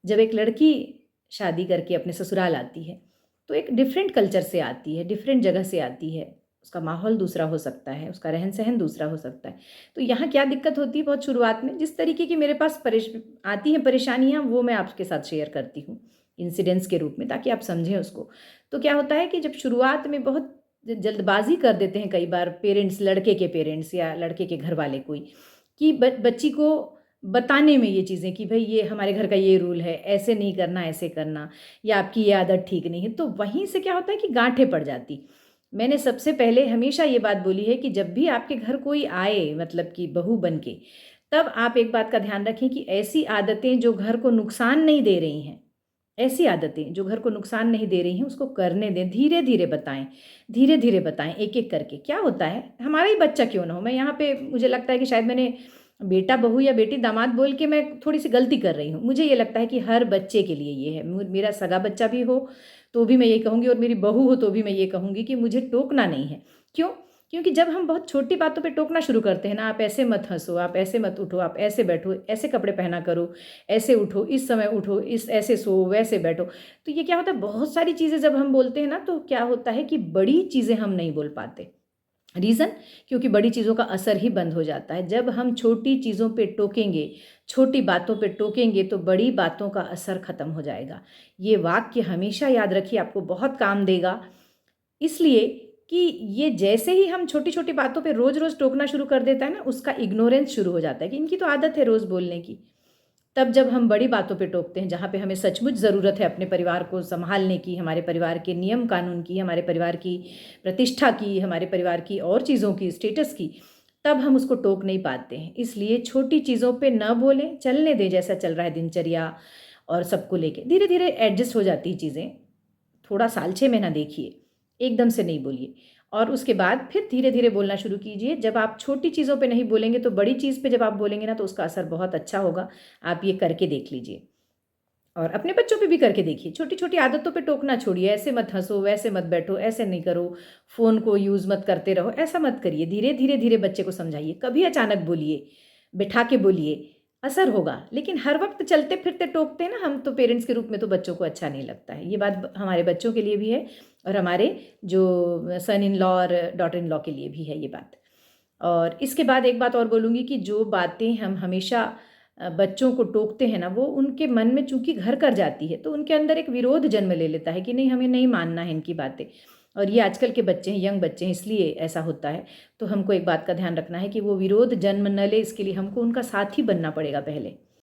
जब एक लड़की शादी करके अपने ससुराल आती है तो एक डिफरेंट कल्चर से आती है, डिफरेंट जगह से आती है, उसका माहौल दूसरा हो सकता है, उसका रहन सहन दूसरा हो सकता है। तो यहाँ क्या दिक्कत होती है बहुत शुरुआत में, जिस तरीके की मेरे पास आती हैं परेशानियाँ, वो मैं आपके साथ शेयर करती हूँ इंसिडेंट्स के रूप में, ताकि आप समझें उसको। तो क्या होता है कि जब शुरुआत में बहुत जल्दबाजी कर देते हैं कई बार पेरेंट्स, लड़के के पेरेंट्स या लड़के के घर वाले कोई, कि बच्ची को बताने में ये चीज़ें कि भई ये हमारे घर का ये रूल है, ऐसे नहीं करना, ऐसे करना, या आपकी ये आदत ठीक नहीं है। तो वहीं से क्या होता है कि गाँठें पड़ जाती। मैंने सबसे पहले हमेशा ये बात बोली है कि जब भी आपके घर कोई आए, मतलब कि बहू बन के, तब आप एक बात का ध्यान रखें कि ऐसी आदतें जो घर को नुकसान नहीं दे रही हैं, ऐसी आदतें जो घर को नुकसान नहीं दे रही हैं, उसको करने दें। धीरे-धीरे बताएँ, धीरे-धीरे बताएँ, एक-एक करके। क्या होता है, हमारा ही बच्चा क्यों ना हो, मैं यहाँ पे मुझे लगता है कि शायद मैंने बेटा बहू या बेटी दामाद बोल के मैं थोड़ी-सी गलती कर रही हूँ। मुझे ये लगता है कि हर बच्चे के लिए ये है। मेरा सगा बच्चा भी हो, तो भी मैं ये कहूँगी, और मेरी बहू हो तो भी मैं ये कहूँगी कि मुझे टोकना नहीं है। क्यों? क्योंकि जब हम बहुत छोटी बातों पे टोकना शुरू करते हैं ना, आप ऐसे मत हँसो, आप ऐसे मत उठो, आप ऐसे बैठो, ऐसे कपड़े पहना करो, ऐसे उठो, इस समय उठो, इस ऐसे सो, वैसे बैठो। तो ये क्या होता है, बहुत सारी चीज़ें जब हम बोलते हैं ना, तो क्या होता है कि बड़ी चीज़ें हम नहीं बोल पाते। रीज़न, क्योंकि बड़ी चीज़ों का असर ही बंद हो जाता है। जब हम छोटी चीज़ों पे टोकेंगे, छोटी बातों पे टोकेंगे, तो बड़ी बातों का असर ख़त्म हो जाएगा। ये वाक्य हमेशा याद रखिए, आपको बहुत काम देगा। इसलिए कि ये जैसे ही हम छोटी-छोटी बातों पे रोज़-रोज़ टोकना शुरू कर देता है ना, उसका इग्नोरेंस शुरू हो जाता है कि इनकी तो आदत है रोज़ बोलने की। तब जब हम बड़ी बातों पे टोकते हैं, जहाँ पे हमें सचमुच ज़रूरत है अपने परिवार को सँभालने की, हमारे परिवार के नियम कानून की, हमारे परिवार की प्रतिष्ठा की, हमारे परिवार की और चीज़ों की, स्टेटस की, तब हम उसको टोक नहीं पाते हैं। इसलिए छोटी चीज़ों पे न बोलें, चलने दें जैसा चल रहा है दिनचर्या और सबको लेके। धीरे-धीरे एडजस्ट हो जाती हैं चीज़ें। थोड़ा साल 6 महीना देखिए, एकदम से नहीं बोलिए, और उसके बाद फिर धीरे-धीरे बोलना शुरू कीजिए। जब आप छोटी चीज़ों पे नहीं बोलेंगे, तो बड़ी चीज़ पे जब आप बोलेंगे ना, तो उसका असर बहुत अच्छा होगा। आप ये करके देख लीजिए, और अपने बच्चों पे भी करके देखिए। छोटी-छोटी आदतों पे टोकना छोड़िए, ऐसे मत हँसो, वैसे मत बैठो, ऐसे नहीं करो, फ़ोन को यूज़ मत करते रहो, ऐसा मत करिए। धीरे-धीरे बच्चे को समझाइए, कभी अचानक बोलिए, बिठा के बोलिए, असर होगा। लेकिन हर वक़्त चलते-फिरते टोकते हैं ना हम, तो पेरेंट्स के रूप में तो बच्चों को अच्छा नहीं लगता है। ये बात हमारे बच्चों के लिए भी है, और हमारे जो सन इन लॉ और डॉटर इन लॉ के लिए भी है ये बात। और इसके बाद एक बात और बोलूँगी कि जो बातें हम हमेशा बच्चों को टोकते हैं ना, वो उनके मन में चूँकि घर कर जाती है, तो उनके अंदर एक विरोध जन्म ले लेता है कि नहीं, हमें नहीं मानना है इनकी बातें। और ये आजकल के बच्चे हैं, यंग बच्चे हैं, इसलिए ऐसा होता है। तो हमको एक बात का ध्यान रखना है कि वो विरोध जन्म न ले, इसके लिए हमको उनका साथी बनना पड़ेगा पहले।